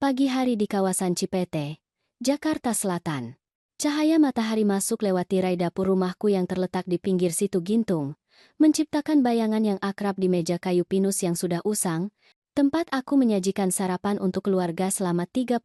Pagi hari di kawasan Cipete, Jakarta Selatan. Cahaya matahari masuk lewat tirai dapur rumahku yang terletak di pinggir Situ Gintung, menciptakan bayangan yang akrab di meja kayu pinus yang sudah usang, tempat aku menyajikan sarapan untuk keluarga selama 37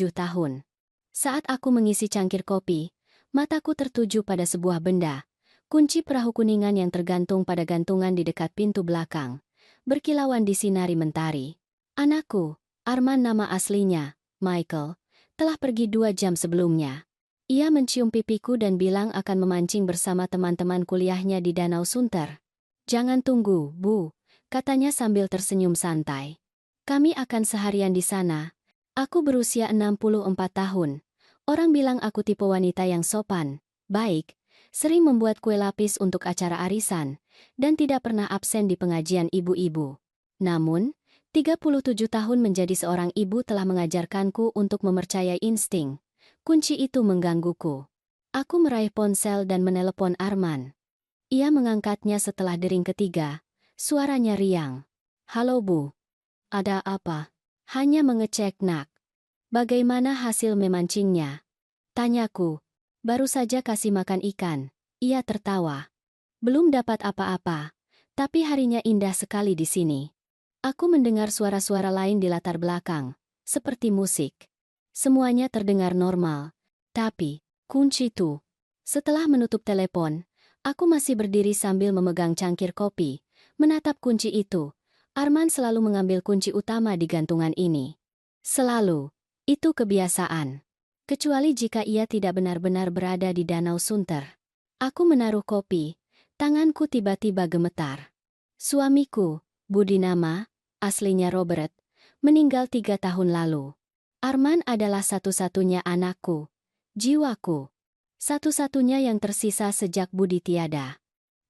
tahun. Saat aku mengisi cangkir kopi, mataku tertuju pada sebuah benda, kunci perahu kuningan yang tergantung pada gantungan di dekat pintu belakang, berkilauan di sinari mentari. Anakku, Arman nama aslinya, Michael, telah pergi 2 jam sebelumnya. Ia mencium pipiku dan bilang akan memancing bersama teman-teman kuliahnya di Danau Sunter. Jangan tunggu, Bu, katanya sambil tersenyum santai. Kami akan seharian di sana. Aku berusia 64 tahun. Orang bilang aku tipe wanita yang sopan, baik, sering membuat kue lapis untuk acara arisan, dan tidak pernah absen di pengajian ibu-ibu. Namun, 37 tahun menjadi seorang ibu telah mengajarkanku untuk mempercayai insting. Kunci itu menggangguku. Aku meraih ponsel dan menelepon Arman. Ia mengangkatnya setelah dering ketiga. Suaranya riang. Halo Bu. Ada apa? Hanya mengecek nak. Bagaimana hasil memancingnya? Tanyaku. Baru saja kasih makan ikan. Ia tertawa. Belum dapat apa-apa. Tapi harinya indah sekali di sini. Aku mendengar suara-suara lain di latar belakang, seperti musik. Semuanya terdengar normal. Tapi, kunci itu. Setelah menutup telepon, aku masih berdiri sambil memegang cangkir kopi, menatap kunci itu. Arman selalu mengambil kunci utama di gantungan ini. Selalu. Itu kebiasaan. Kecuali jika ia tidak benar-benar berada di Danau Sunter. Aku menaruh kopi, tanganku tiba-tiba gemetar. Suamiku, Budi nama, aslinya Robert, meninggal 3 tahun lalu. Arman adalah satu-satunya anakku, jiwaku. Satu-satunya yang tersisa sejak Budi tiada.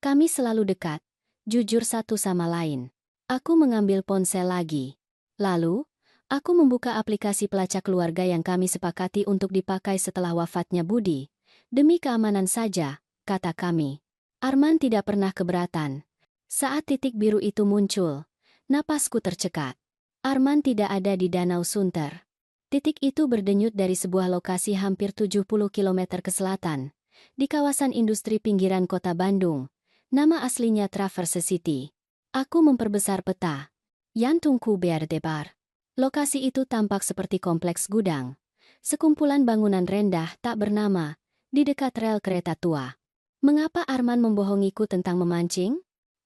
Kami selalu dekat, jujur satu sama lain. Aku mengambil ponsel lagi. Lalu, aku membuka aplikasi pelacak keluarga yang kami sepakati untuk dipakai setelah wafatnya Budi. Demi keamanan saja, kata kami. Arman tidak pernah keberatan. Saat titik biru itu muncul, napasku tercekat. Arman tidak ada di Danau Sunter. Titik itu berdenyut dari sebuah lokasi hampir 70 km ke selatan, di kawasan industri pinggiran kota Bandung. Nama aslinya Traverse City. Aku memperbesar peta. Yantungku berdebar. Lokasi itu tampak seperti kompleks gudang. Sekumpulan bangunan rendah tak bernama, di dekat rel kereta tua. Mengapa Arman membohongiku tentang memancing?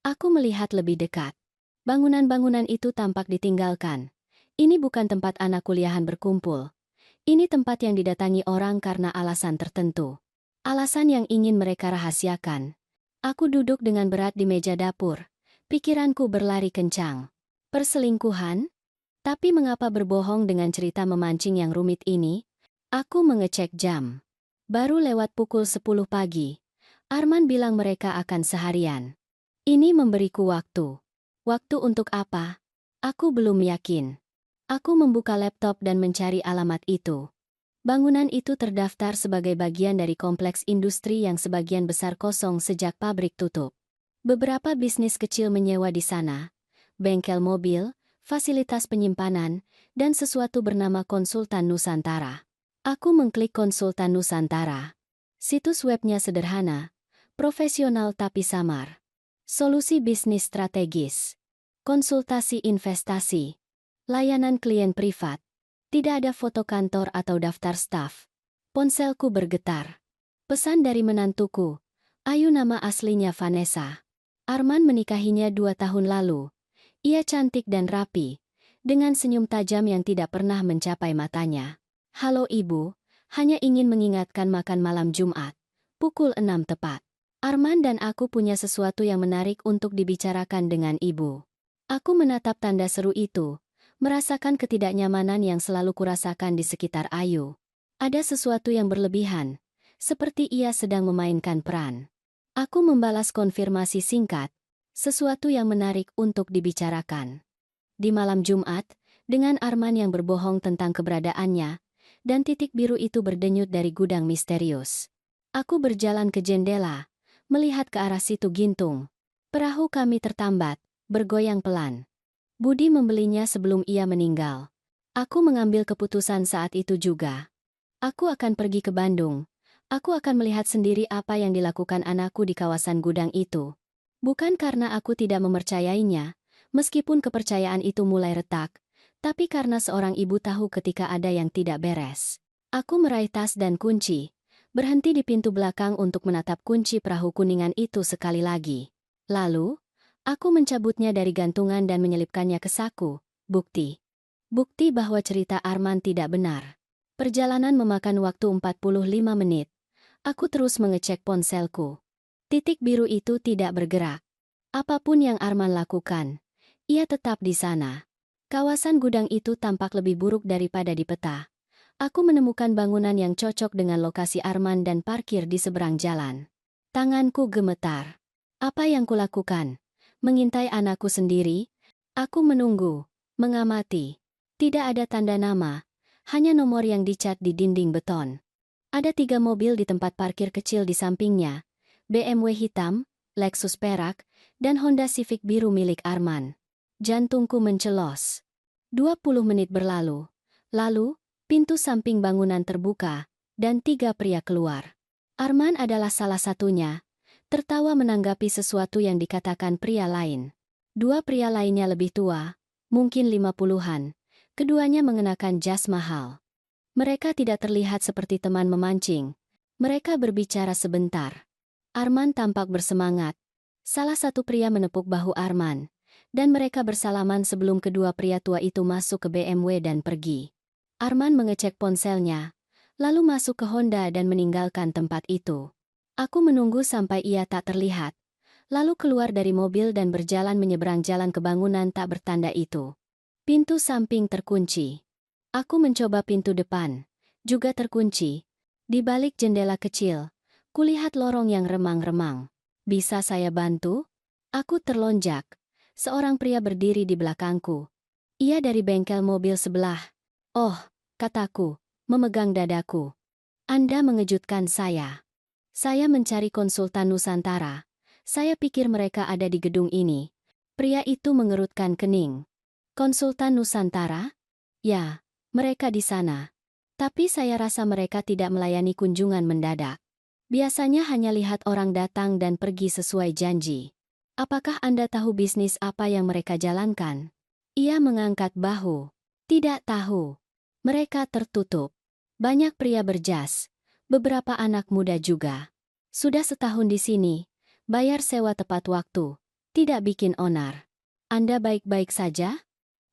Aku melihat lebih dekat. Bangunan-bangunan itu tampak ditinggalkan. Ini bukan tempat anak kuliahan berkumpul. Ini tempat yang didatangi orang karena alasan tertentu. Alasan yang ingin mereka rahasiakan. Aku duduk dengan berat di meja dapur. Pikiranku berlari kencang. Perselingkuhan? Tapi mengapa berbohong dengan cerita memancing yang rumit ini? Aku mengecek jam. Baru lewat pukul 10 pagi. Arman bilang mereka akan seharian. Ini memberiku waktu. Waktu untuk apa? Aku belum yakin. Aku membuka laptop dan mencari alamat itu. Bangunan itu terdaftar sebagai bagian dari kompleks industri yang sebagian besar kosong sejak pabrik tutup. Beberapa bisnis kecil menyewa di sana. Bengkel mobil, fasilitas penyimpanan, dan sesuatu bernama Konsultan Nusantara. Aku mengklik Konsultan Nusantara. Situs webnya sederhana, profesional tapi samar. Solusi bisnis strategis. Konsultasi investasi. Layanan klien privat. Tidak ada foto kantor atau daftar staf. Ponselku bergetar. Pesan dari menantuku. Ayu nama aslinya Vanessa. Arman menikahinya 2 tahun lalu. Ia cantik dan rapi, dengan senyum tajam yang tidak pernah mencapai matanya. Halo ibu, hanya ingin mengingatkan makan malam Jumat. Pukul 6 tepat. Arman dan aku punya sesuatu yang menarik untuk dibicarakan dengan ibu. Aku menatap tanda seru itu, merasakan ketidaknyamanan yang selalu kurasakan di sekitar Ayu. Ada sesuatu yang berlebihan, seperti ia sedang memainkan peran. Aku membalas konfirmasi singkat, sesuatu yang menarik untuk dibicarakan. Di malam Jumat, dengan Arman yang berbohong tentang keberadaannya, dan titik biru itu berdenyut dari gudang misterius. Aku berjalan ke jendela, melihat ke arah Situ Gintung. Perahu kami tertambat, bergoyang pelan. Budi membelinya sebelum ia meninggal. Aku mengambil keputusan saat itu juga. Aku akan pergi ke Bandung. Aku akan melihat sendiri apa yang dilakukan anakku di kawasan gudang itu. Bukan karena aku tidak mempercayainya, meskipun kepercayaan itu mulai retak, tapi karena seorang ibu tahu ketika ada yang tidak beres. Aku meraih tas dan kunci, berhenti di pintu belakang untuk menatap kunci perahu kuningan itu sekali lagi. Lalu, aku mencabutnya dari gantungan dan menyelipkannya ke saku. Bukti. Bukti bahwa cerita Arman tidak benar. Perjalanan memakan waktu 45 menit. Aku terus mengecek ponselku. Titik biru itu tidak bergerak. Apapun yang Arman lakukan, ia tetap di sana. Kawasan gudang itu tampak lebih buruk daripada di peta. Aku menemukan bangunan yang cocok dengan lokasi Arman dan parkir di seberang jalan. Tanganku gemetar. Apa yang kulakukan? Mengintai anakku sendiri? Aku menunggu, mengamati. Tidak ada tanda nama, hanya nomor yang dicat di dinding beton. Ada 3 mobil di tempat parkir kecil di sampingnya, BMW hitam, Lexus perak, dan Honda Civic biru milik Arman. Jantungku mencelos. 20 menit berlalu. Lalu, pintu samping bangunan terbuka, dan 3 pria keluar. Arman adalah salah satunya, tertawa menanggapi sesuatu yang dikatakan pria lain. 2 pria lainnya lebih tua, mungkin 50-an. Keduanya mengenakan jas mahal. Mereka tidak terlihat seperti teman memancing. Mereka berbicara sebentar. Arman tampak bersemangat. Salah satu pria menepuk bahu Arman, dan mereka bersalaman sebelum kedua pria tua itu masuk ke BMW dan pergi. Arman mengecek ponselnya, lalu masuk ke Honda dan meninggalkan tempat itu. Aku menunggu sampai ia tak terlihat, lalu keluar dari mobil dan berjalan menyeberang jalan ke bangunan tak bertanda itu. Pintu samping terkunci. Aku mencoba pintu depan, juga terkunci. Di balik jendela kecil, kulihat lorong yang remang-remang. Bisa saya bantu? Aku terlonjak. Seorang pria berdiri di belakangku. Ia dari bengkel mobil sebelah. Oh, kataku, memegang dadaku. Anda mengejutkan saya. Saya mencari konsultan Nusantara. Saya pikir mereka ada di gedung ini. Pria itu mengerutkan kening. Konsultan Nusantara? Ya, mereka di sana. Tapi saya rasa mereka tidak melayani kunjungan mendadak. Biasanya hanya lihat orang datang dan pergi sesuai janji. Apakah Anda tahu bisnis apa yang mereka jalankan? Ia mengangkat bahu. Tidak tahu. Mereka tertutup. Banyak pria berjas. Beberapa anak muda juga. Sudah setahun di sini. Bayar sewa tepat waktu. Tidak bikin onar. Anda baik-baik saja?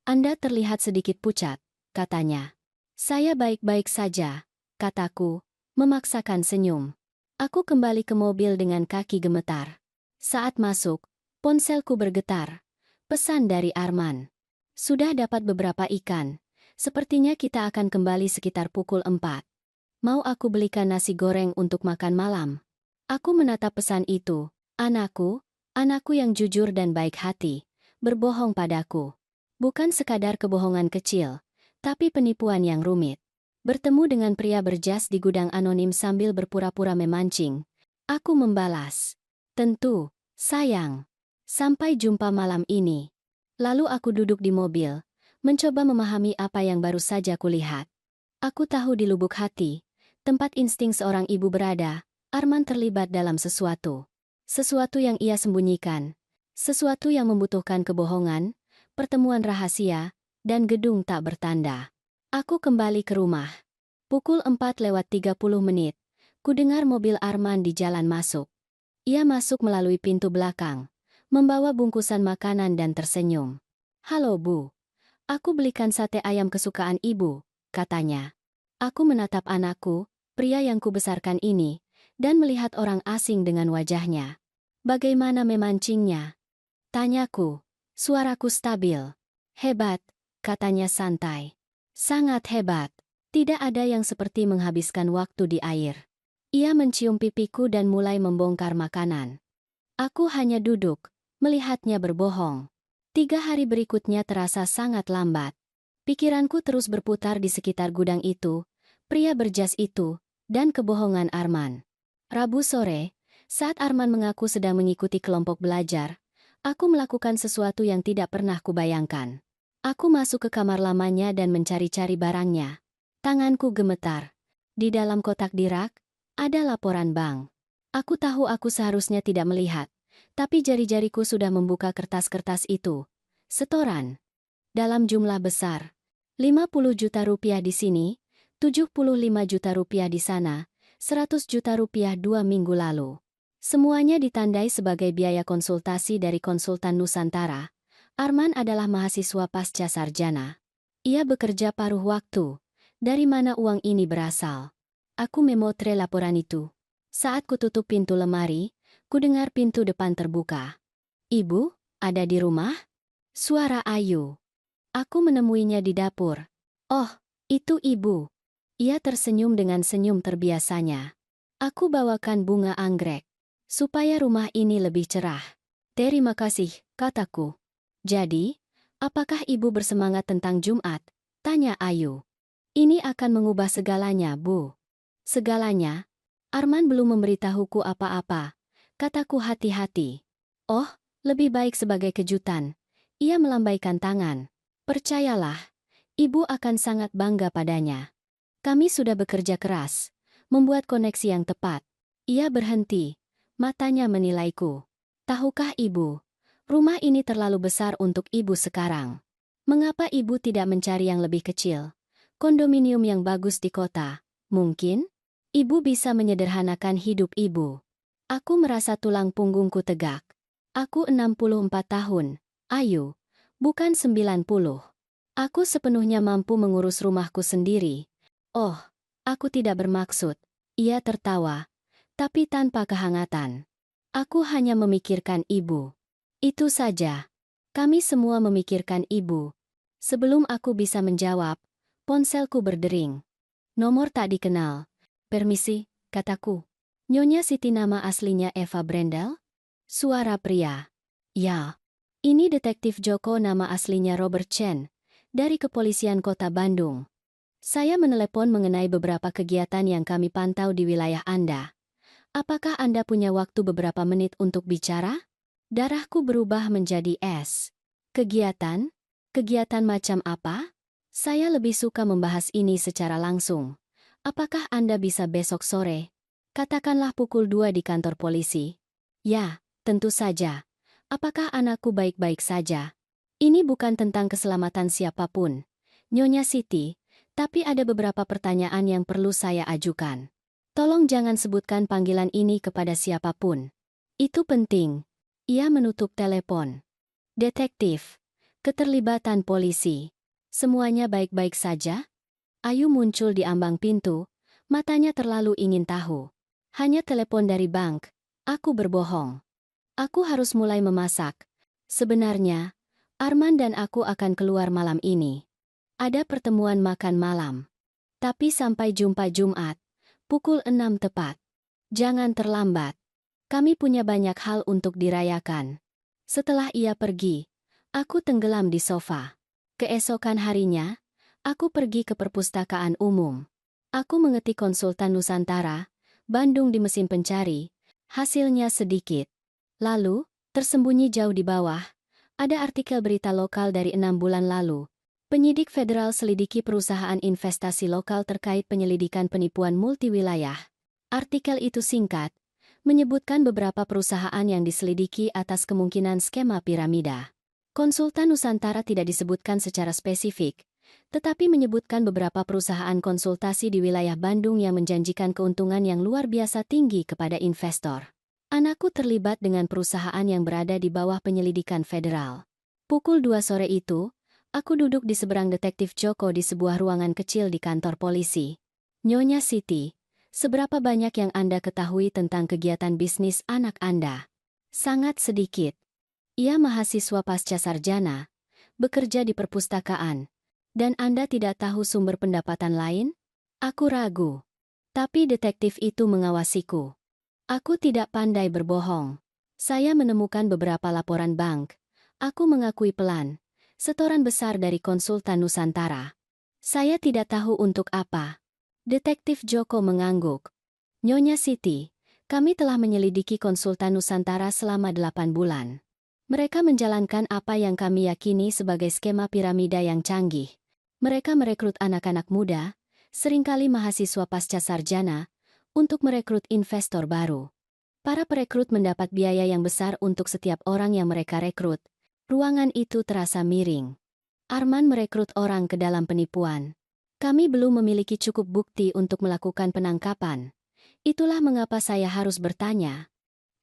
Anda terlihat sedikit pucat, katanya. Saya baik-baik saja, kataku, memaksakan senyum. Aku kembali ke mobil dengan kaki gemetar. Saat masuk, ponselku bergetar. Pesan dari Arman. Sudah dapat beberapa ikan. Sepertinya kita akan kembali sekitar pukul 4. Mau aku belikan nasi goreng untuk makan malam? Aku menatap pesan itu. Anakku yang jujur dan baik hati, berbohong padaku. Bukan sekadar kebohongan kecil, tapi penipuan yang rumit. Bertemu dengan pria berjas di gudang anonim sambil berpura-pura memancing. Aku membalas. Tentu, sayang. Sampai jumpa malam ini. Lalu aku duduk di mobil, mencoba memahami apa yang baru saja kulihat. Aku tahu di lubuk hati, tempat insting seorang ibu berada, Arman terlibat dalam sesuatu. Sesuatu yang ia sembunyikan. Sesuatu yang membutuhkan kebohongan, pertemuan rahasia, dan gedung tak bertanda. Aku kembali ke rumah. Pukul 4:30 menit. Kudengar mobil Arman di jalan masuk. Ia masuk melalui pintu belakang, membawa bungkusan makanan dan tersenyum. Halo Bu. Aku belikan sate ayam kesukaan Ibu, katanya. Aku menatap anakku, pria yang kubesarkan ini, dan melihat orang asing dengan wajahnya. Bagaimana memancingnya? Tanyaku. Suaraku stabil. Hebat, katanya santai. Sangat hebat. Tidak ada yang seperti menghabiskan waktu di air. Ia mencium pipiku dan mulai membongkar makanan. Aku hanya duduk, melihatnya berbohong. 3 hari berikutnya terasa sangat lambat. Pikiranku terus berputar di sekitar gudang itu, pria berjas itu, dan kebohongan Arman. Rabu sore, saat Arman mengaku sedang mengikuti kelompok belajar, aku melakukan sesuatu yang tidak pernah kubayangkan. Aku masuk ke kamar lamanya dan mencari-cari barangnya. Tanganku gemetar. Di dalam kotak di rak, ada laporan bank. Aku tahu aku seharusnya tidak melihat, tapi jari-jariku sudah membuka kertas-kertas itu. Setoran. Dalam jumlah besar. 50 juta rupiah di sini, 75 juta rupiah di sana, 100 juta rupiah 2 minggu lalu. Semuanya ditandai sebagai biaya konsultasi dari konsultan Nusantara. Arman adalah mahasiswa pasca sarjana. Ia bekerja paruh waktu. Dari mana uang ini berasal? Aku memotre laporan itu. Saat kututup pintu lemari, kudengar pintu depan terbuka. Ibu, ada di rumah? Suara Ayu. Aku menemuinya di dapur. Oh, itu ibu. Ia tersenyum dengan senyum terbiasanya. Aku bawakan bunga anggrek. Supaya rumah ini lebih cerah. Terima kasih, kataku. Jadi, apakah ibu bersemangat tentang Jumat? Tanya Ayu. Ini akan mengubah segalanya, Bu. Segalanya? Arman belum memberitahuku apa-apa. Kataku hati-hati. Oh, lebih baik sebagai kejutan. Ia melambaikan tangan. Percayalah, ibu akan sangat bangga padanya. Kami sudah bekerja keras, membuat koneksi yang tepat. Ia berhenti, matanya menilaiku. Tahukah ibu, rumah ini terlalu besar untuk ibu sekarang. Mengapa ibu tidak mencari yang lebih kecil? Kondominium yang bagus di kota. Mungkin, ibu bisa menyederhanakan hidup ibu. Aku merasa tulang punggungku tegak. Aku 64 tahun, Ayu, bukan 90. Aku sepenuhnya mampu mengurus rumahku sendiri. Oh, aku tidak bermaksud. Ia tertawa, tapi tanpa kehangatan. Aku hanya memikirkan ibu. Itu saja. Kami semua memikirkan ibu. Sebelum aku bisa menjawab, ponselku berdering. Nomor tak dikenal. Permisi, kataku. Nyonya Siti, nama aslinya Eva Brendel? Suara pria. Ya. Ini detektif Joko, nama aslinya Robert Chen, dari Kepolisian Kota Bandung. Saya menelepon mengenai beberapa kegiatan yang kami pantau di wilayah Anda. Apakah Anda punya waktu beberapa menit untuk bicara? Darahku berubah menjadi es. Kegiatan? Kegiatan macam apa? Saya lebih suka membahas ini secara langsung. Apakah Anda bisa besok sore? Katakanlah pukul 2 di kantor polisi. Ya, tentu saja. Apakah anakku baik-baik saja? Ini bukan tentang keselamatan siapapun, Nyonya Siti, tapi ada beberapa pertanyaan yang perlu saya ajukan. Tolong jangan sebutkan panggilan ini kepada siapapun. Itu penting. Ia menutup telepon. Detektif. Keterlibatan polisi. Semuanya baik-baik saja? Ayu muncul di ambang pintu, matanya terlalu ingin tahu. Hanya telepon dari bank. Aku berbohong. Aku harus mulai memasak. Sebenarnya, Arman dan aku akan keluar malam ini. Ada pertemuan makan malam. Tapi sampai jumpa Jumat. Pukul 6 tepat. Jangan terlambat. Kami punya banyak hal untuk dirayakan. Setelah ia pergi, aku tenggelam di sofa. Keesokan harinya, aku pergi ke perpustakaan umum. Aku mengetik konsultan Nusantara, Bandung di mesin pencari. Hasilnya sedikit. Lalu, tersembunyi jauh di bawah, ada artikel berita lokal dari 6 bulan lalu. Penyidik federal selidiki perusahaan investasi lokal terkait penyelidikan penipuan multiwilayah. Artikel itu singkat, menyebutkan beberapa perusahaan yang diselidiki atas kemungkinan skema piramida. Konsultan Nusantara tidak disebutkan secara spesifik, tetapi menyebutkan beberapa perusahaan konsultasi di wilayah Bandung yang menjanjikan keuntungan yang luar biasa tinggi kepada investor. Anakku terlibat dengan perusahaan yang berada di bawah penyelidikan federal. Pukul 2 sore itu, aku duduk di seberang detektif Joko di sebuah ruangan kecil di kantor polisi. Nyonya Siti, seberapa banyak yang Anda ketahui tentang kegiatan bisnis anak Anda? Sangat sedikit. Ia mahasiswa pasca sarjana, bekerja di perpustakaan, dan Anda tidak tahu sumber pendapatan lain? Aku ragu. Tapi detektif itu mengawasiku. Aku tidak pandai berbohong. Saya menemukan beberapa laporan bank. Aku mengakui pelan. Setoran besar dari konsultan Nusantara. Saya tidak tahu untuk apa. Detektif Joko mengangguk. Nyonya Siti, kami telah menyelidiki konsultan Nusantara selama 8 bulan. Mereka menjalankan apa yang kami yakini sebagai skema piramida yang canggih. Mereka merekrut anak-anak muda, seringkali mahasiswa pasca sarjana, untuk merekrut investor baru. Para perekrut mendapat biaya yang besar untuk setiap orang yang mereka rekrut. Ruangan itu terasa miring. Arman merekrut orang ke dalam penipuan. Kami belum memiliki cukup bukti untuk melakukan penangkapan. Itulah mengapa saya harus bertanya.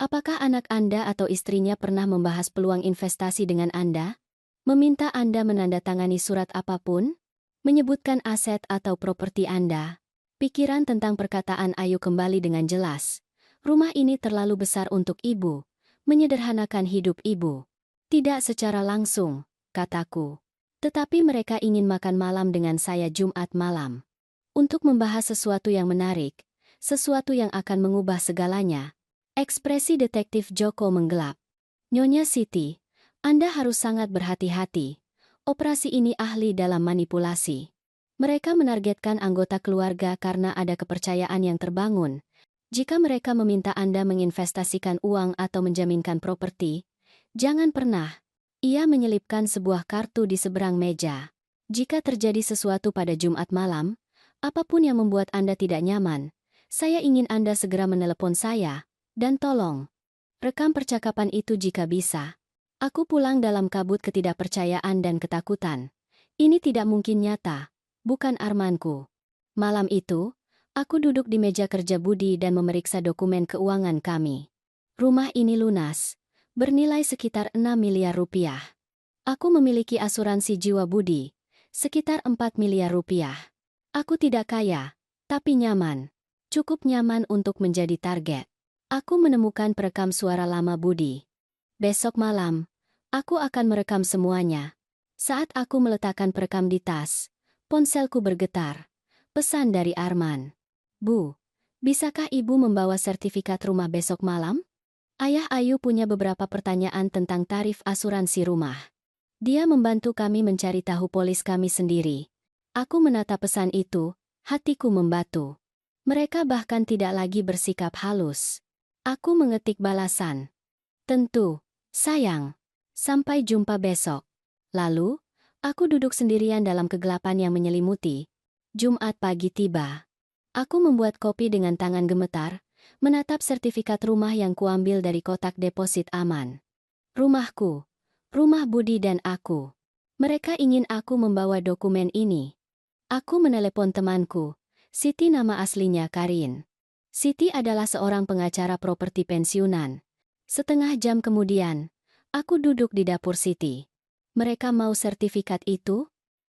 Apakah anak Anda atau istrinya pernah membahas peluang investasi dengan Anda? Meminta Anda menandatangani surat apapun? Menyebutkan aset atau properti Anda? Pikiran tentang perkataan Ayu kembali dengan jelas. Rumah ini terlalu besar untuk ibu. Menyederhanakan hidup ibu. Tidak secara langsung, kataku. Tetapi mereka ingin makan malam dengan saya Jumat malam. Untuk membahas sesuatu yang menarik, sesuatu yang akan mengubah segalanya. Ekspresi detektif Joko menggelap. Nyonya Siti, Anda harus sangat berhati-hati. Operasi ini ahli dalam manipulasi. Mereka menargetkan anggota keluarga karena ada kepercayaan yang terbangun. Jika mereka meminta Anda menginvestasikan uang atau menjaminkan properti, jangan pernah. Ia menyelipkan sebuah kartu di seberang meja. Jika terjadi sesuatu pada Jumat malam, apapun yang membuat Anda tidak nyaman, saya ingin Anda segera menelepon saya. Dan tolong, rekam percakapan itu jika bisa. Aku pulang dalam kabut ketidakpercayaan dan ketakutan. Ini tidak mungkin nyata, bukan armanku. Malam itu, aku duduk di meja kerja Budi dan memeriksa dokumen keuangan kami. Rumah ini lunas, bernilai sekitar 6 miliar rupiah. Aku memiliki asuransi jiwa Budi, sekitar 4 miliar rupiah. Aku tidak kaya, tapi nyaman. Cukup nyaman untuk menjadi target. Aku menemukan perekam suara lama Budi. Besok malam, aku akan merekam semuanya. Saat aku meletakkan perekam di tas, ponselku bergetar. Pesan dari Arman. Bu, bisakah ibu membawa sertifikat rumah besok malam? Ayah Ayu punya beberapa pertanyaan tentang tarif asuransi rumah. Dia membantu kami mencari tahu polis kami sendiri. Aku menatap pesan itu, hatiku membatu. Mereka bahkan tidak lagi bersikap halus. Aku mengetik balasan. Tentu, sayang. Sampai jumpa besok. Lalu, aku duduk sendirian dalam kegelapan yang menyelimuti. Jumat pagi tiba. Aku membuat kopi dengan tangan gemetar, menatap sertifikat rumah yang kuambil dari kotak deposit aman. Rumahku. Rumah Budi dan aku. Mereka ingin aku membawa dokumen ini. Aku menelepon temanku. Siti, nama aslinya Karin. Siti adalah seorang pengacara properti pensiunan. Setengah jam kemudian, aku duduk di dapur Siti. Mereka mau sertifikat itu?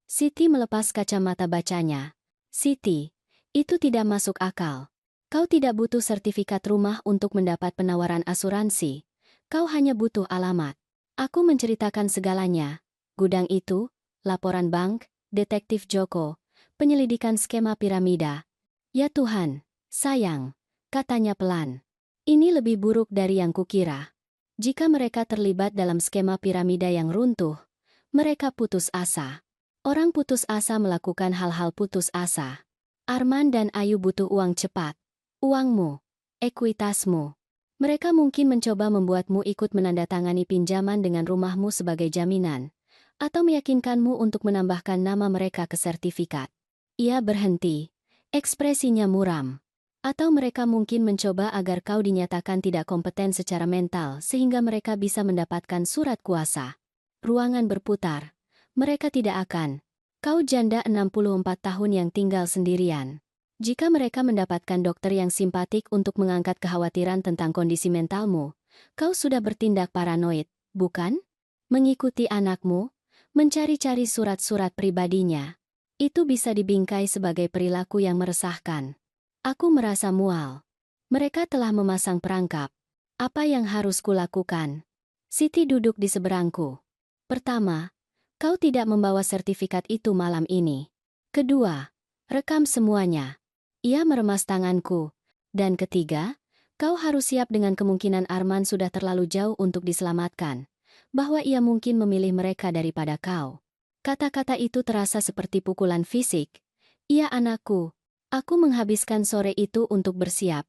Siti melepas kacamata bacanya. Siti, itu tidak masuk akal. Kau tidak butuh sertifikat rumah untuk mendapat penawaran asuransi. Kau hanya butuh alamat. Aku menceritakan segalanya. Gudang itu, laporan bank, detektif Joko, penyelidikan skema piramida. Ya Tuhan. Sayang, katanya pelan. Ini lebih buruk dari yang kukira. Jika mereka terlibat dalam skema piramida yang runtuh, mereka putus asa. Orang putus asa melakukan hal-hal putus asa. Arman dan Ayu butuh uang cepat. Uangmu, ekuitasmu. Mereka mungkin mencoba membuatmu ikut menandatangani pinjaman dengan rumahmu sebagai jaminan, atau meyakinkanmu untuk menambahkan nama mereka ke sertifikat. Ia berhenti. Ekspresinya muram. Atau mereka mungkin mencoba agar kau dinyatakan tidak kompeten secara mental sehingga mereka bisa mendapatkan surat kuasa. Ruangan berputar. Mereka tidak akan. Kau janda 64 tahun yang tinggal sendirian. Jika mereka mendapatkan dokter yang simpatik untuk mengangkat kekhawatiran tentang kondisi mentalmu, kau sudah bertindak paranoid, bukan? Mengikuti anakmu, mencari-cari surat-surat pribadinya. Itu bisa dibingkai sebagai perilaku yang meresahkan. Aku merasa mual. Mereka telah memasang perangkap. Apa yang harus kulakukan? Siti duduk di seberangku. Pertama, kau tidak membawa sertifikat itu malam ini. Kedua, rekam semuanya. Ia meremas tanganku. Dan ketiga, kau harus siap dengan kemungkinan Arman sudah terlalu jauh untuk diselamatkan. Bahwa ia mungkin memilih mereka daripada kau. Kata-kata itu terasa seperti pukulan fisik. Ia anakku. Aku menghabiskan sore itu untuk bersiap.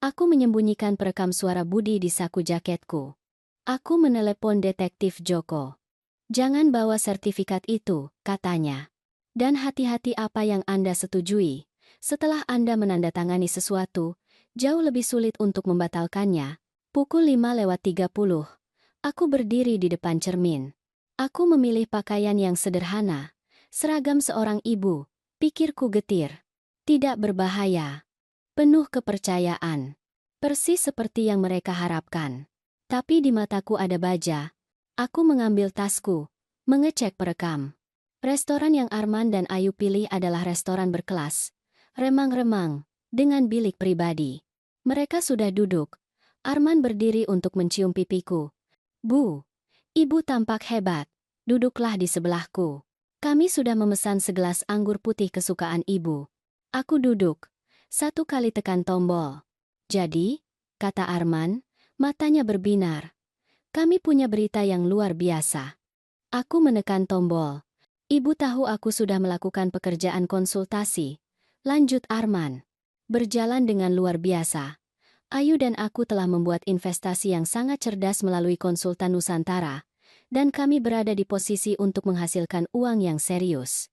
Aku menyembunyikan perekam suara Budi di saku jaketku. Aku menelepon detektif Joko. Jangan bawa sertifikat itu, katanya. Dan hati-hati apa yang Anda setujui. Setelah Anda menandatangani sesuatu, jauh lebih sulit untuk membatalkannya. Pukul 5:30. Aku berdiri di depan cermin. Aku memilih pakaian yang sederhana. Seragam seorang ibu, pikirku getir. Tidak berbahaya. Penuh kepercayaan. Persis seperti yang mereka harapkan. Tapi di mataku ada baja. Aku mengambil tasku, mengecek perekam. Restoran yang Arman dan Ayu pilih adalah restoran berkelas. Remang-remang, dengan bilik pribadi. Mereka sudah duduk. Arman berdiri untuk mencium pipiku. Bu, ibu tampak hebat. Duduklah di sebelahku. Kami sudah memesan segelas anggur putih kesukaan ibu. Aku duduk. Satu kali tekan tombol. Jadi, kata Arman, matanya berbinar. Kami punya berita yang luar biasa. Aku menekan tombol. Ibu tahu aku sudah melakukan pekerjaan konsultasi. Lanjut Arman. Berjalan dengan luar biasa. Ayu dan aku telah membuat investasi yang sangat cerdas melalui konsultan Nusantara. Dan kami berada di posisi untuk menghasilkan uang yang serius.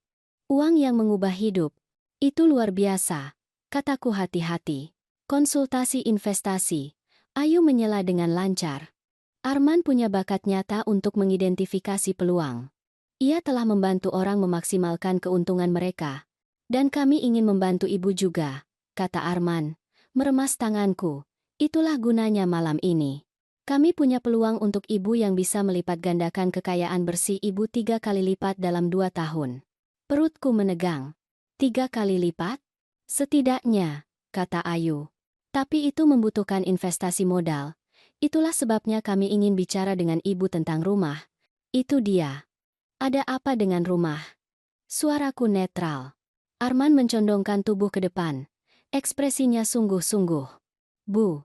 Uang yang mengubah hidup. Itu luar biasa. Kataku hati-hati. Konsultasi investasi. Ayu menyela dengan lancar. Arman punya bakat nyata untuk mengidentifikasi peluang. Ia telah membantu orang memaksimalkan keuntungan mereka. Dan kami ingin membantu ibu juga, kata Arman, meremas tanganku. Itulah gunanya malam ini. Kami punya peluang untuk ibu yang bisa melipat gandakan kekayaan bersih ibu 3 kali lipat dalam 2 tahun. Perutku menegang. 3 kali lipat? Setidaknya, kata Ayu. Tapi itu membutuhkan investasi modal. Itulah sebabnya kami ingin bicara dengan ibu tentang rumah. Itu dia. Ada apa dengan rumah? Suaraku netral. Arman mencondongkan tubuh ke depan. Ekspresinya sungguh-sungguh. Bu,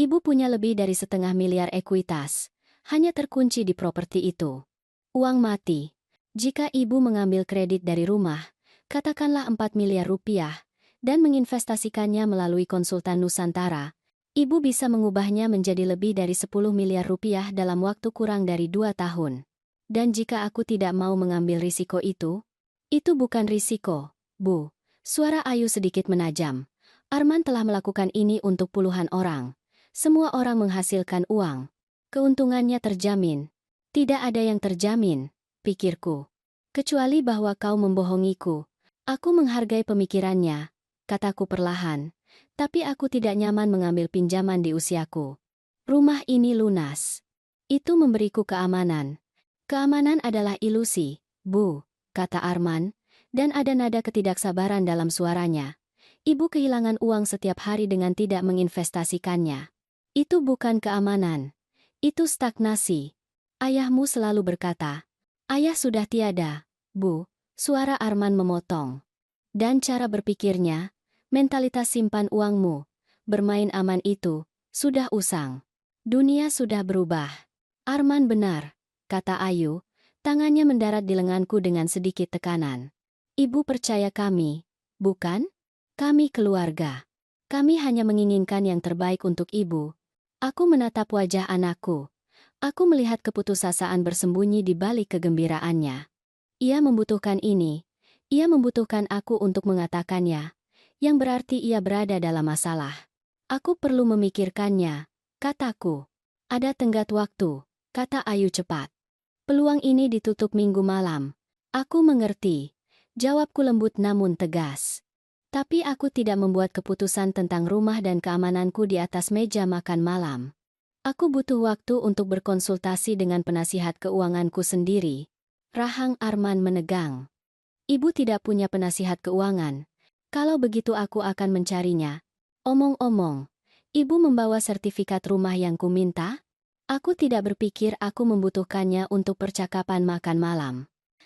ibu punya lebih dari 500 miliar ekuitas. Hanya terkunci di properti itu. Uang mati. Jika ibu mengambil kredit dari rumah, katakanlah 4 miliar rupiah, dan menginvestasikannya melalui konsultan Nusantara, ibu bisa mengubahnya menjadi lebih dari 10 miliar rupiah dalam waktu kurang dari 2 tahun. Dan jika aku tidak mau mengambil risiko itu bukan risiko, Bu. Suara Ayu sedikit menajam. Arman telah melakukan ini untuk puluhan orang. Semua orang menghasilkan uang. Keuntungannya terjamin. Tidak ada yang terjamin, pikirku. Kecuali bahwa kau membohongiku. Aku menghargai pemikirannya, kataku perlahan. Tapi aku tidak nyaman mengambil pinjaman di usiaku. Rumah ini lunas. Itu memberiku keamanan. Keamanan adalah ilusi, Bu, kata Arman, dan ada nada ketidaksabaran dalam suaranya. Ibu kehilangan uang setiap hari dengan tidak menginvestasikannya. Itu bukan keamanan. Itu stagnasi. Ayahmu selalu berkata, ayah sudah tiada, Bu, suara Arman memotong. Dan cara berpikirnya, mentalitas simpan uangmu, bermain aman itu, sudah usang. Dunia sudah berubah. Arman benar, kata Ayu, tangannya mendarat di lenganku dengan sedikit tekanan. Ibu percaya kami, bukan? Kami keluarga. Kami hanya menginginkan yang terbaik untuk ibu. Aku menatap wajah anakku. Aku melihat keputusasaan bersembunyi di balik kegembiraannya. Ia membutuhkan ini. Ia membutuhkan aku untuk mengatakannya, yang berarti ia berada dalam masalah. Aku perlu memikirkannya, kataku. Ada tenggat waktu, kata Ayu cepat. Peluang ini ditutup minggu malam. Aku mengerti. Jawabku lembut namun tegas. Tapi aku tidak membuat keputusan tentang rumah dan keamananku di atas meja makan malam. Aku butuh waktu untuk berkonsultasi dengan penasihat keuanganku sendiri. Rahang Arman menegang. Ibu tidak punya penasihat keuangan. Kalau begitu aku akan mencarinya. Omong-omong, ibu membawa sertifikat rumah yang kuminta? Aku tidak berpikir aku membutuhkannya untuk percakapan makan malam.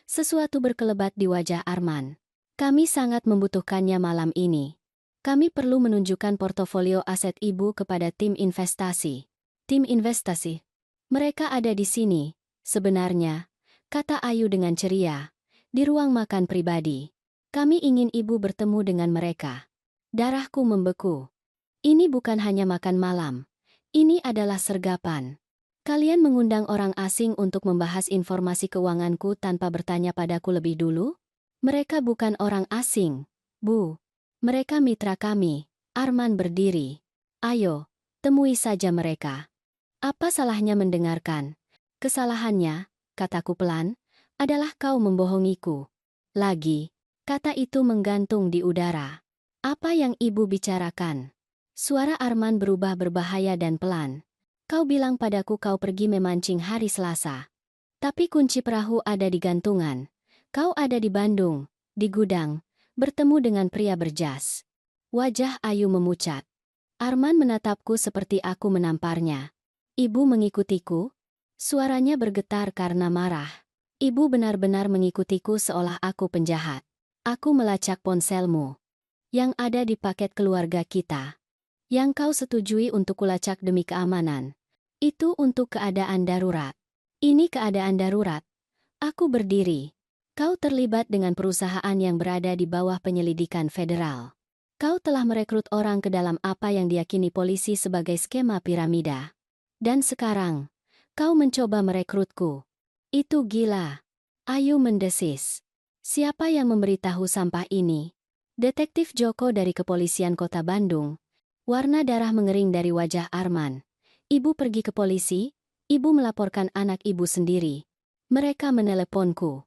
Sesuatu berkelebat di wajah Arman. Kami sangat membutuhkannya malam ini. Kami perlu menunjukkan portofolio aset ibu kepada tim investasi. Tim investasi. Mereka ada di sini, sebenarnya, kata Ayu dengan ceria. Di ruang makan pribadi. Kami ingin ibu bertemu dengan mereka. Darahku membeku. Ini bukan hanya makan malam. Ini adalah sergapan. Kalian mengundang orang asing untuk membahas informasi keuanganku tanpa bertanya padaku lebih dulu? Mereka bukan orang asing, Bu. Mereka mitra kami. Arman berdiri. Ayo, temui saja mereka. Apa salahnya mendengarkan? Kesalahannya, kataku pelan, adalah kau membohongiku. Lagi, kata itu menggantung di udara. Apa yang ibu bicarakan? Suara Arman berubah berbahaya dan pelan. Kau bilang padaku kau pergi memancing hari Selasa. Tapi kunci perahu ada di gantungan. Kau ada di Bandung, di gudang, bertemu dengan pria berjas. Wajah Ayu memucat. Arman menatapku seperti aku menamparnya. Ibu mengikutiku? Suaranya bergetar karena marah. Ibu benar-benar mengikutiku seolah aku penjahat. Aku melacak ponselmu. Yang ada di paket keluarga kita. Yang kau setujui untuk kulacak demi keamanan. Itu untuk keadaan darurat. Ini keadaan darurat. Aku berdiri. Kau terlibat dengan perusahaan yang berada di bawah penyelidikan federal. Kau telah merekrut orang ke dalam apa yang diyakini polisi sebagai skema piramida. Dan sekarang, kau mencoba merekrutku. Itu gila. Ayu mendesis. Siapa yang memberitahu sampah ini? Detektif Joko dari Kepolisian Kota Bandung. Warna darah mengering dari wajah Arman. Ibu pergi ke polisi, ibu melaporkan anak ibu sendiri. Mereka meneleponku.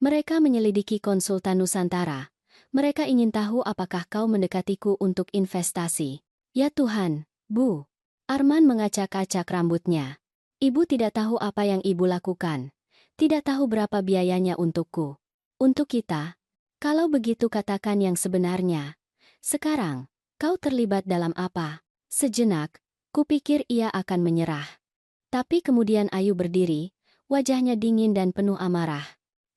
Mereka menyelidiki konsultan Nusantara. Mereka ingin tahu apakah kau mendekatiku untuk investasi. Ya Tuhan, Bu. Arman mengacak-acak rambutnya. Ibu tidak tahu apa yang ibu lakukan. Tidak tahu berapa biayanya untukku. Untuk kita. Kalau begitu katakan yang sebenarnya. Sekarang, kau terlibat dalam apa? Sejenak, kupikir ia akan menyerah. Tapi kemudian Ayu berdiri, wajahnya dingin dan penuh amarah.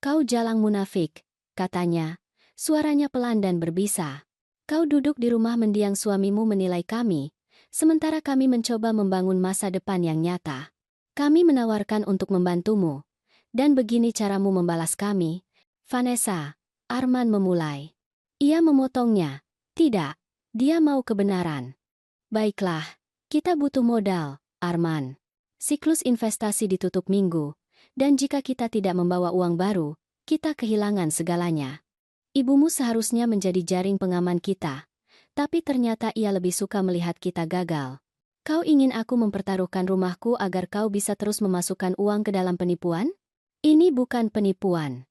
Kau jalang munafik, katanya. Suaranya pelan dan berbisa. Kau duduk di rumah mendiang suamimu menilai kami, sementara kami mencoba membangun masa depan yang nyata. Kami menawarkan untuk membantumu. Dan begini caramu membalas kami. Vanessa, Arman memulai. Ia memotongnya. Tidak, dia mau kebenaran. Baiklah. Kita butuh modal, Arman. Siklus investasi ditutup minggu, dan jika kita tidak membawa uang baru, kita kehilangan segalanya. Ibumu seharusnya menjadi jaring pengaman kita, tapi ternyata ia lebih suka melihat kita gagal. Kau ingin aku mempertaruhkan rumahku agar kau bisa terus memasukkan uang ke dalam penipuan? Ini bukan penipuan.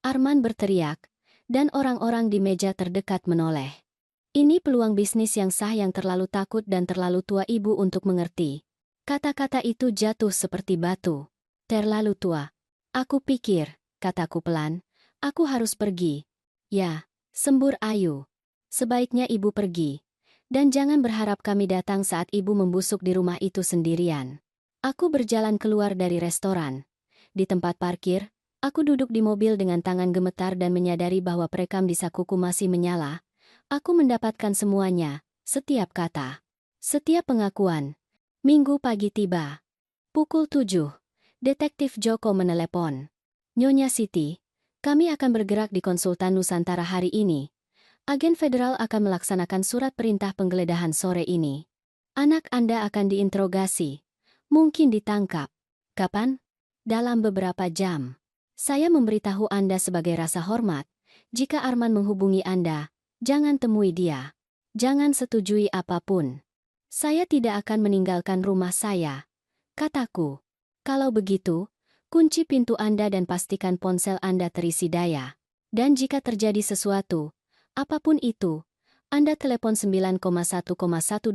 Arman berteriak, dan orang-orang di meja terdekat menoleh. Ini peluang bisnis yang sah yang terlalu takut dan terlalu tua ibu untuk mengerti. Kata-kata itu jatuh seperti batu. Terlalu tua. Aku pikir, kataku pelan, aku harus pergi. Ya, sembur Ayu. Sebaiknya ibu pergi. Dan jangan berharap kami datang saat ibu membusuk di rumah itu sendirian. Aku berjalan keluar dari restoran. Di tempat parkir, aku duduk di mobil dengan tangan gemetar dan menyadari bahwa perekam di sakuku masih menyala. Aku mendapatkan semuanya, setiap kata, setiap pengakuan. Minggu pagi tiba. Pukul 7. Detektif Joko menelepon. Nyonya Siti, kami akan bergerak di konsultan Nusantara hari ini. Agen federal akan melaksanakan surat perintah penggeledahan sore ini. Anak Anda akan diinterogasi. Mungkin ditangkap. Kapan? Dalam beberapa jam. Saya memberitahu Anda sebagai rasa hormat. Jika Arman menghubungi Anda, jangan temui dia. Jangan setujui apapun. Saya tidak akan meninggalkan rumah saya. Kataku. Kalau begitu, kunci pintu Anda dan pastikan ponsel Anda terisi daya. Dan jika terjadi sesuatu, apapun itu, Anda telepon 9,1,1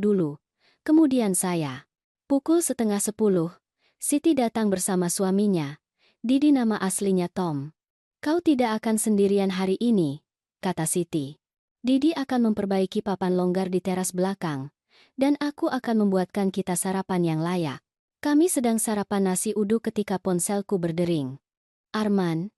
dulu. Kemudian saya. Pukul 9:30, Siti datang bersama suaminya. Didi nama aslinya Tom. Kau tidak akan sendirian hari ini, kata Siti. Didi akan memperbaiki papan longgar di teras belakang, dan aku akan membuatkan kita sarapan yang layak. Kami sedang sarapan nasi uduk ketika ponselku berdering. Arman,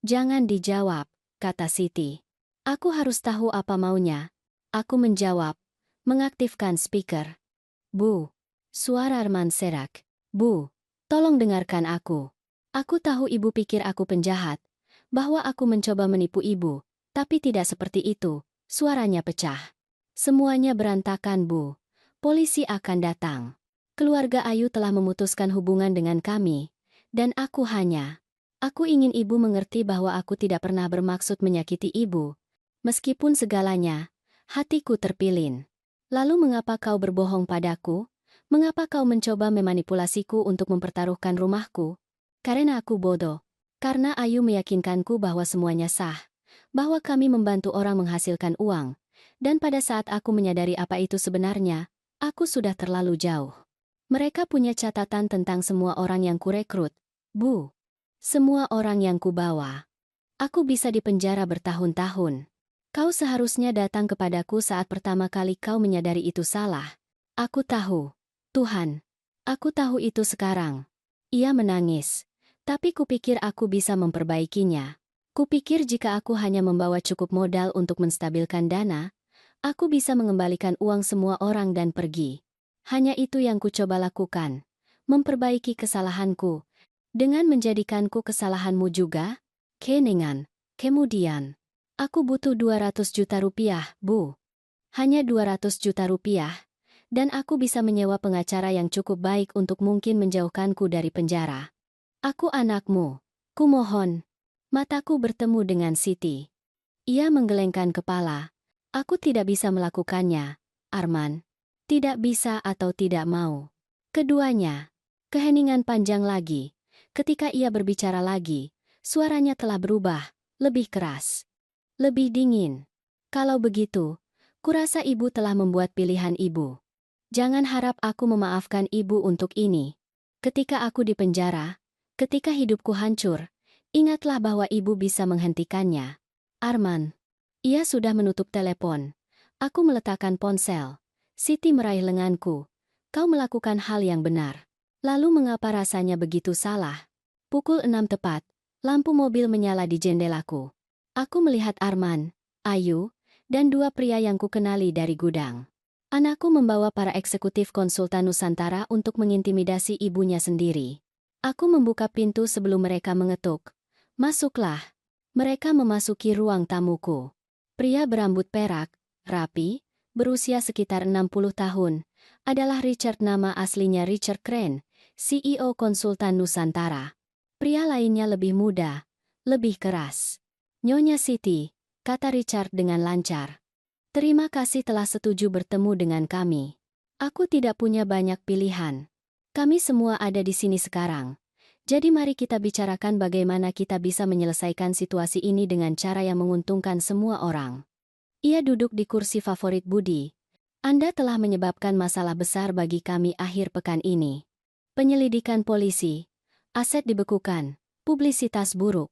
jangan dijawab, kata Siti. Aku harus tahu apa maunya. Aku menjawab, mengaktifkan speaker. Bu, suara Arman serak. Bu, tolong dengarkan aku. Aku tahu ibu pikir aku penjahat, bahwa aku mencoba menipu ibu, tapi tidak seperti itu. Suaranya pecah. Semuanya berantakan, Bu. Polisi akan datang. Keluarga Ayu telah memutuskan hubungan dengan kami, dan aku ingin ibu mengerti bahwa aku tidak pernah bermaksud menyakiti ibu. Meskipun segalanya, hatiku terpilin. Lalu mengapa kau berbohong padaku? Mengapa kau mencoba memanipulasiku untuk mempertaruhkan rumahku? Karena aku bodoh. Karena Ayu meyakinkanku bahwa semuanya sah. Bahwa kami membantu orang menghasilkan uang. Dan pada saat aku menyadari apa itu sebenarnya, aku sudah terlalu jauh. Mereka punya catatan tentang semua orang yang kurekrut, Bu. Semua orang yang kubawa. Aku bisa dipenjara bertahun-tahun. Kau seharusnya datang kepadaku saat pertama kali kau menyadari itu salah. Aku tahu. Tuhan. Aku tahu itu sekarang. Ia menangis. Tapi kupikir aku bisa memperbaikinya. Kupikir jika aku hanya membawa cukup modal untuk menstabilkan dana, aku bisa mengembalikan uang semua orang dan pergi. Hanya itu yang kucoba lakukan. Memperbaiki kesalahanku. Dengan menjadikanku kesalahanmu juga? Keningan. Kemudian. Aku butuh 200 juta rupiah, Bu. Hanya 200 juta rupiah. Dan aku bisa menyewa pengacara yang cukup baik untuk mungkin menjauhkanku dari penjara. Aku anakmu. Kumohon. Mataku bertemu dengan Siti. Ia menggelengkan kepala. Aku tidak bisa melakukannya, Arman. Tidak bisa atau tidak mau. Keduanya. Keheningan panjang lagi. Ketika ia berbicara lagi, suaranya telah berubah, lebih keras. Lebih dingin. Kalau begitu, kurasa ibu telah membuat pilihan ibu. Jangan harap aku memaafkan ibu untuk ini. Ketika aku di penjara, ketika hidupku hancur, ingatlah bahwa ibu bisa menghentikannya. Arman. Ia sudah menutup telepon. Aku meletakkan ponsel. Siti meraih lenganku. Kau melakukan hal yang benar. Lalu mengapa rasanya begitu salah? Pukul 6 tepat, lampu mobil menyala di jendelaku. Aku melihat Arman, Ayu, dan dua pria yang kukenali dari gudang. Anakku membawa para eksekutif konsultan Nusantara untuk mengintimidasi ibunya sendiri. Aku membuka pintu sebelum mereka mengetuk. Masuklah. Mereka memasuki ruang tamuku. Pria berambut perak, rapi, berusia sekitar 60 tahun, adalah Richard, nama aslinya Richard Crane, CEO konsultan Nusantara. Pria lainnya lebih muda, lebih keras. Nyonya Siti, kata Richard dengan lancar. Terima kasih telah setuju bertemu dengan kami. Aku tidak punya banyak pilihan. Kami semua ada di sini sekarang. Jadi mari kita bicarakan bagaimana kita bisa menyelesaikan situasi ini dengan cara yang menguntungkan semua orang. Ia duduk di kursi favorit Budi. Anda telah menyebabkan masalah besar bagi kami akhir pekan ini. Penyelidikan polisi, aset dibekukan, publisitas buruk.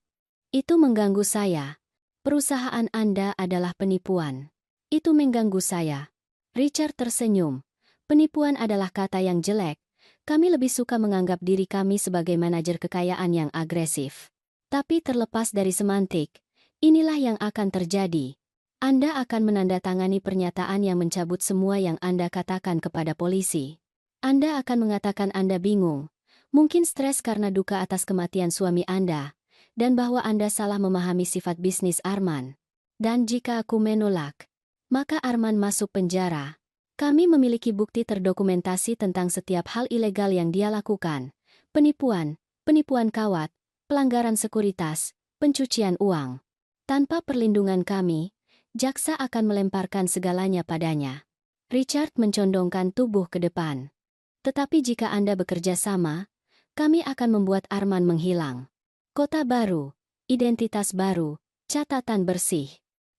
Itu mengganggu saya. Perusahaan Anda adalah penipuan. Itu mengganggu saya. Richard tersenyum. Penipuan adalah kata yang jelek. Kami lebih suka menganggap diri kami sebagai manajer kekayaan yang agresif. Tapi terlepas dari semantik, inilah yang akan terjadi. Anda akan menandatangani pernyataan yang mencabut semua yang Anda katakan kepada polisi. Anda akan mengatakan Anda bingung, mungkin stres karena duka atas kematian suami Anda, dan bahwa Anda salah memahami sifat bisnis Arman. Dan jika aku menolak, maka Arman masuk penjara. Kami memiliki bukti terdokumentasi tentang setiap hal ilegal yang dia lakukan. Penipuan, penipuan kawat, pelanggaran sekuritas, pencucian uang. Tanpa perlindungan kami, jaksa akan melemparkan segalanya padanya. Richard mencondongkan tubuh ke depan. Tetapi jika Anda bekerja sama, kami akan membuat Arman menghilang. Kota baru, identitas baru, catatan bersih.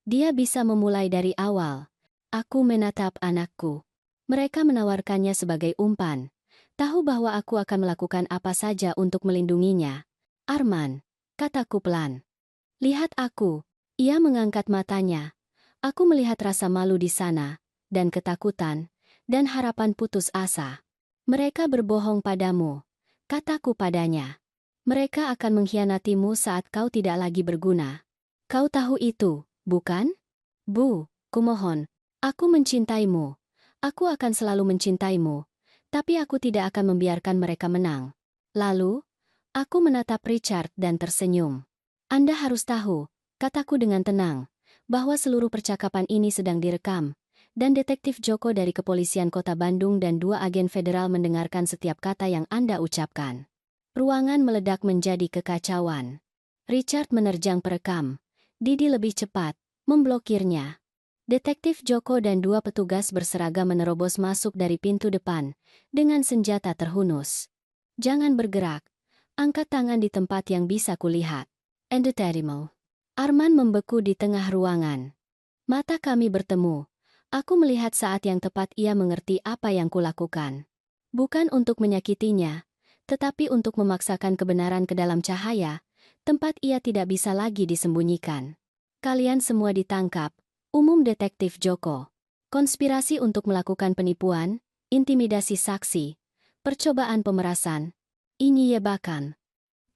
Dia bisa memulai dari awal. Aku menatap anakku. Mereka menawarkannya sebagai umpan. Tahu bahwa aku akan melakukan apa saja untuk melindunginya. Arman, kataku pelan. Lihat aku. Ia mengangkat matanya. Aku melihat rasa malu di sana, dan ketakutan, dan harapan putus asa. Mereka berbohong padamu, kataku padanya. Mereka akan mengkhianatimu saat kau tidak lagi berguna. Kau tahu itu, bukan? Bu, kumohon. Aku mencintaimu. Aku akan selalu mencintaimu. Tapi aku tidak akan membiarkan mereka menang. Lalu, aku menatap Richard dan tersenyum. Anda harus tahu, kataku dengan tenang, bahwa seluruh percakapan ini sedang direkam, dan Detektif Joko dari Kepolisian Kota Bandung dan 2 agen federal mendengarkan setiap kata yang Anda ucapkan. Ruangan meledak menjadi kekacauan. Richard menerjang perekam. Didi lebih cepat, memblokirnya. Detektif Joko dan 2 petugas berseragam menerobos masuk dari pintu depan, dengan senjata terhunus. Jangan bergerak. Angkat tangan di tempat yang bisa kulihat. Endetarimo. Arman membeku di tengah ruangan. Mata kami bertemu. Aku melihat saat yang tepat ia mengerti apa yang kulakukan. Bukan untuk menyakitinya, tetapi untuk memaksakan kebenaran ke dalam cahaya, tempat ia tidak bisa lagi disembunyikan. Kalian semua ditangkap, umum Detektif Joko. Konspirasi untuk melakukan penipuan, intimidasi saksi, percobaan pemerasan, inyebakan.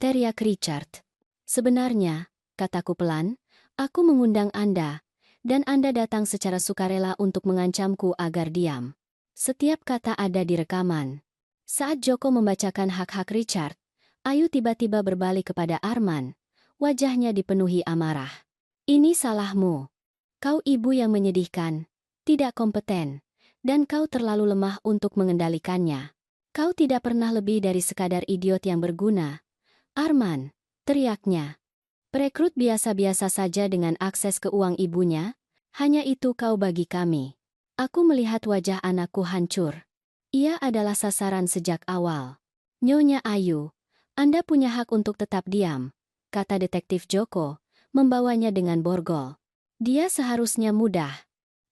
Teriak Richard. Sebenarnya, kataku pelan, aku mengundang Anda, dan Anda datang secara sukarela untuk mengancamku agar diam. Setiap kata ada di rekaman. Saat Joko membacakan hak-hak Richard, Ayu tiba-tiba berbalik kepada Arman. Wajahnya dipenuhi amarah. Ini salahmu. Kau ibu yang menyedihkan, tidak kompeten, dan kau terlalu lemah untuk mengendalikannya. Kau tidak pernah lebih dari sekadar idiot yang berguna. Arman, teriaknya. Perekrut biasa-biasa saja dengan akses ke uang ibunya, hanya itu kau bagi kami. Aku melihat wajah anakku hancur. Ia adalah sasaran sejak awal. Nyonya Ayu, Anda punya hak untuk tetap diam, kata Detektif Joko, membawanya dengan borgol. Dia seharusnya mudah.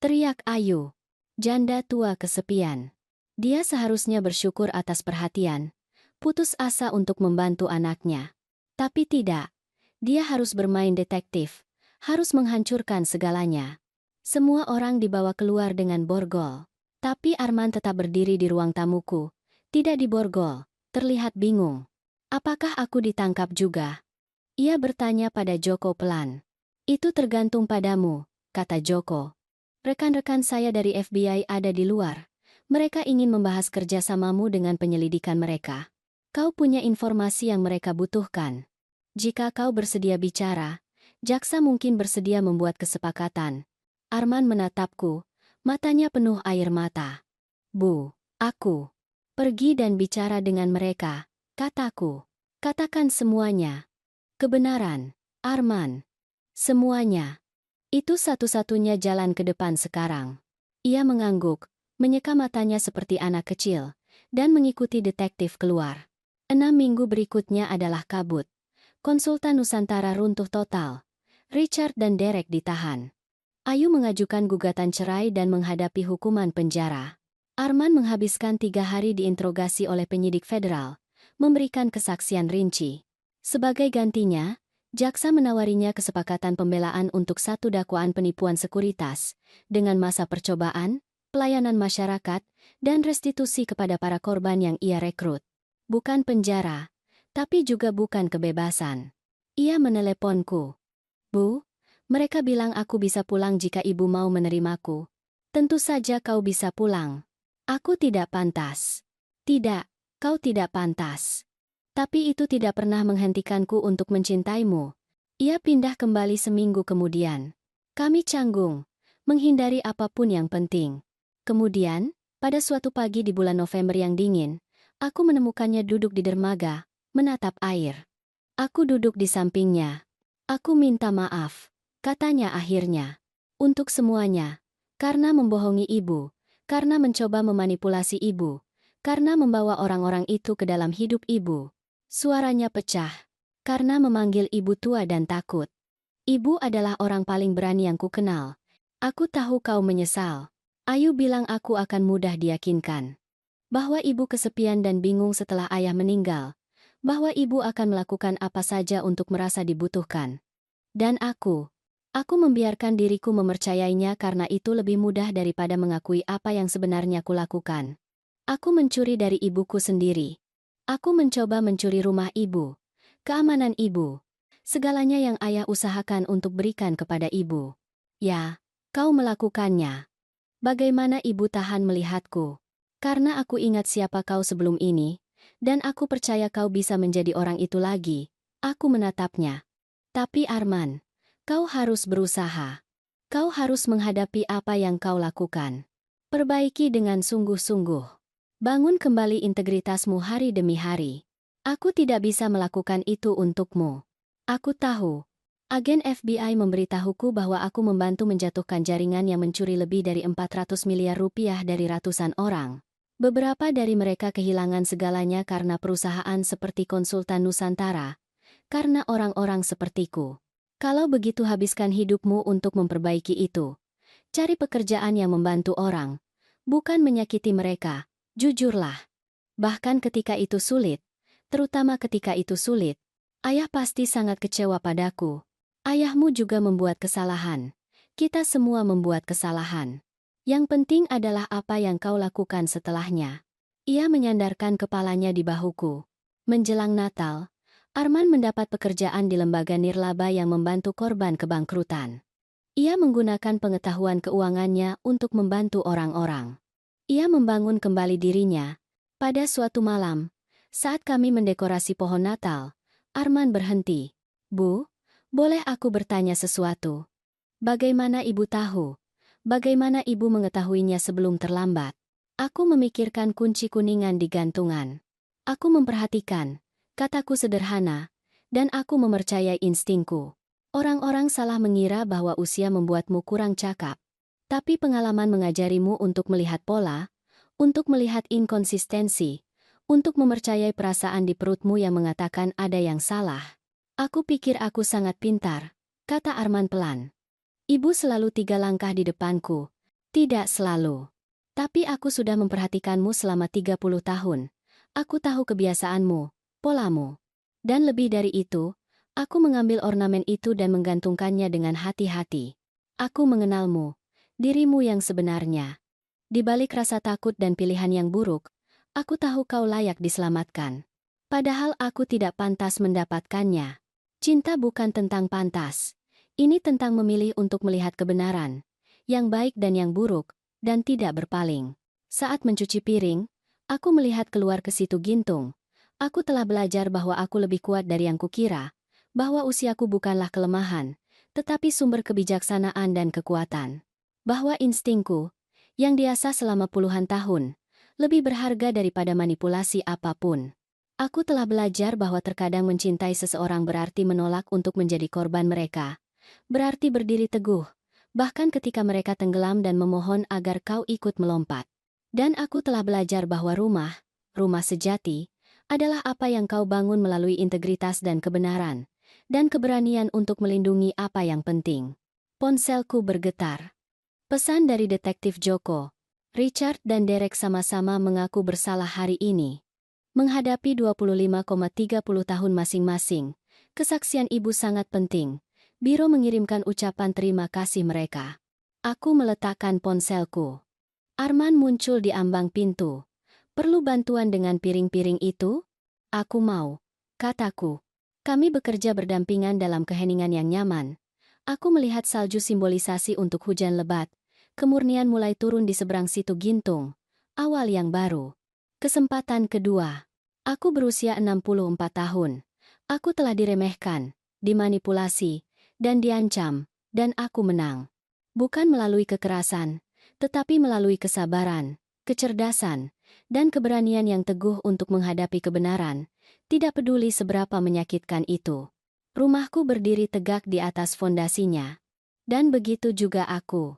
Teriak Ayu. Janda tua kesepian. Dia seharusnya bersyukur atas perhatian, putus asa untuk membantu anaknya. Tapi tidak. Dia harus bermain detektif, harus menghancurkan segalanya. Semua orang dibawa keluar dengan borgol. Tapi Arman tetap berdiri di ruang tamuku. Tidak diborgol, terlihat bingung. Apakah aku ditangkap juga? Ia bertanya pada Joko pelan. Itu tergantung padamu, kata Joko. Rekan-rekan saya dari FBI ada di luar. Mereka ingin membahas kerjasamamu dengan penyelidikan mereka. Kau punya informasi yang mereka butuhkan. Jika kau bersedia bicara, jaksa mungkin bersedia membuat kesepakatan. Arman menatapku, matanya penuh air mata. Bu, aku. Pergi dan bicara dengan mereka, kataku. Katakan semuanya. Kebenaran, Arman. Semuanya. Itu satu-satunya jalan ke depan sekarang. Ia mengangguk, menyeka matanya seperti anak kecil, dan mengikuti detektif keluar. 6 minggu berikutnya adalah kabut. Konsultan Nusantara runtuh total. Richard dan Derek ditahan. Ayu mengajukan gugatan cerai dan menghadapi hukuman penjara. Arman menghabiskan 3 hari diinterogasi oleh penyidik federal, memberikan kesaksian rinci. Sebagai gantinya, jaksa menawarinya kesepakatan pembelaan untuk 1 dakwaan penipuan sekuritas, dengan masa percobaan, pelayanan masyarakat, dan restitusi kepada para korban yang ia rekrut. Bukan penjara, tapi juga bukan kebebasan. Ia meneleponku. Bu, mereka bilang aku bisa pulang jika ibu mau menerimaku. Tentu saja kau bisa pulang. Aku tidak pantas. Tidak, kau tidak pantas. Tapi itu tidak pernah menghentikanku untuk mencintaimu. Ia pindah kembali seminggu kemudian. Kami canggung, menghindari apapun yang penting. Kemudian, pada suatu pagi di bulan November yang dingin, aku menemukannya duduk di dermaga, menatap air. Aku duduk di sampingnya. Aku minta maaf, katanya akhirnya. Untuk semuanya. Karena membohongi ibu. Karena mencoba memanipulasi ibu. Karena membawa orang-orang itu ke dalam hidup ibu. Suaranya pecah. Karena memanggil ibu tua dan takut. Ibu adalah orang paling berani yang kukenal. Aku tahu kau menyesal. Ayu bilang aku akan mudah diyakinkan. Bahwa ibu kesepian dan bingung setelah ayah meninggal. Bahwa ibu akan melakukan apa saja untuk merasa dibutuhkan. Dan aku membiarkan diriku mempercayainya karena itu lebih mudah daripada mengakui apa yang sebenarnya kulakukan. Aku mencuri dari ibuku sendiri. Aku mencoba mencuri rumah ibu, keamanan ibu, segalanya yang ayah usahakan untuk berikan kepada ibu. Ya, kau melakukannya. Bagaimana ibu tahan melihatku? Karena aku ingat siapa kau sebelum ini, dan aku percaya kau bisa menjadi orang itu lagi. Aku menatapnya. Tapi Arman, kau harus berusaha. Kau harus menghadapi apa yang kau lakukan. Perbaiki dengan sungguh-sungguh. Bangun kembali integritasmu hari demi hari. Aku tidak bisa melakukan itu untukmu. Aku tahu. Agen FBI memberitahuku bahwa aku membantu menjatuhkan jaringan yang mencuri lebih dari 400 miliar rupiah dari ratusan orang. Beberapa dari mereka kehilangan segalanya karena perusahaan seperti Konsultan Nusantara, karena orang-orang sepertiku. Kalau begitu habiskan hidupmu untuk memperbaiki itu. Cari pekerjaan yang membantu orang, bukan menyakiti mereka, jujurlah. Bahkan ketika itu sulit, terutama ketika itu sulit, ayah pasti sangat kecewa padaku. Ayahmu juga membuat kesalahan. Kita semua membuat kesalahan. Yang penting adalah apa yang kau lakukan setelahnya. Ia menyandarkan kepalanya di bahuku. Menjelang Natal, Arman mendapat pekerjaan di lembaga nirlaba yang membantu korban kebangkrutan. Ia menggunakan pengetahuan keuangannya untuk membantu orang-orang. Ia membangun kembali dirinya. Pada suatu malam, saat kami mendekorasi pohon Natal, Arman berhenti. "Bu, boleh aku bertanya sesuatu? Bagaimana ibu tahu? Bagaimana ibu mengetahuinya sebelum terlambat?" Aku memikirkan kunci kuningan di gantungan. Aku memperhatikan, kataku sederhana, dan aku mempercayai instingku. Orang-orang salah mengira bahwa usia membuatmu kurang cakap. Tapi pengalaman mengajarimu untuk melihat pola, untuk melihat inkonsistensi, untuk mempercayai perasaan di perutmu yang mengatakan ada yang salah. Aku pikir aku sangat pintar, kata Arman pelan. Ibu selalu 3 langkah di depanku. Tidak selalu. Tapi aku sudah memperhatikanmu selama 30 tahun. Aku tahu kebiasaanmu, polamu. Dan lebih dari itu, aku mengambil ornamen itu dan menggantungkannya dengan hati-hati. Aku mengenalmu, dirimu yang sebenarnya. Di balik rasa takut dan pilihan yang buruk, aku tahu kau layak diselamatkan. Padahal aku tidak pantas mendapatkannya. Cinta bukan tentang pantas. Ini tentang memilih untuk melihat kebenaran, yang baik dan yang buruk, dan tidak berpaling. Saat mencuci piring, aku melihat keluar ke situ Gintung. Aku telah belajar bahwa aku lebih kuat dari yang kukira, bahwa usiaku bukanlah kelemahan, tetapi sumber kebijaksanaan dan kekuatan. Bahwa instingku, yang diasah selama puluhan tahun, lebih berharga daripada manipulasi apapun. Aku telah belajar bahwa terkadang mencintai seseorang berarti menolak untuk menjadi korban mereka. Berarti berdiri teguh, bahkan ketika mereka tenggelam dan memohon agar kau ikut melompat. Dan aku telah belajar bahwa rumah sejati, adalah apa yang kau bangun melalui integritas dan kebenaran, dan keberanian untuk melindungi apa yang penting. Ponselku bergetar. Pesan dari Detektif Joko. Richard dan Derek sama-sama mengaku bersalah hari ini. Menghadapi 25,30 tahun masing-masing, kesaksian ibu sangat penting. Biro mengirimkan ucapan terima kasih mereka. Aku meletakkan ponselku. Arman muncul di ambang pintu. "Perlu bantuan dengan piring-piring itu?" "Aku mau," kataku. Kami bekerja berdampingan dalam keheningan yang nyaman. Aku melihat salju simbolisasi untuk hujan lebat. Kemurnian mulai turun di seberang situ Gintung. Awal yang baru. Kesempatan kedua. Aku berusia 64 tahun. Aku telah diremehkan, dimanipulasi, dan diancam, dan aku menang. Bukan melalui kekerasan, tetapi melalui kesabaran, kecerdasan, dan keberanian yang teguh untuk menghadapi kebenaran, tidak peduli seberapa menyakitkan itu. Rumahku berdiri tegak di atas fondasinya. Dan begitu juga aku.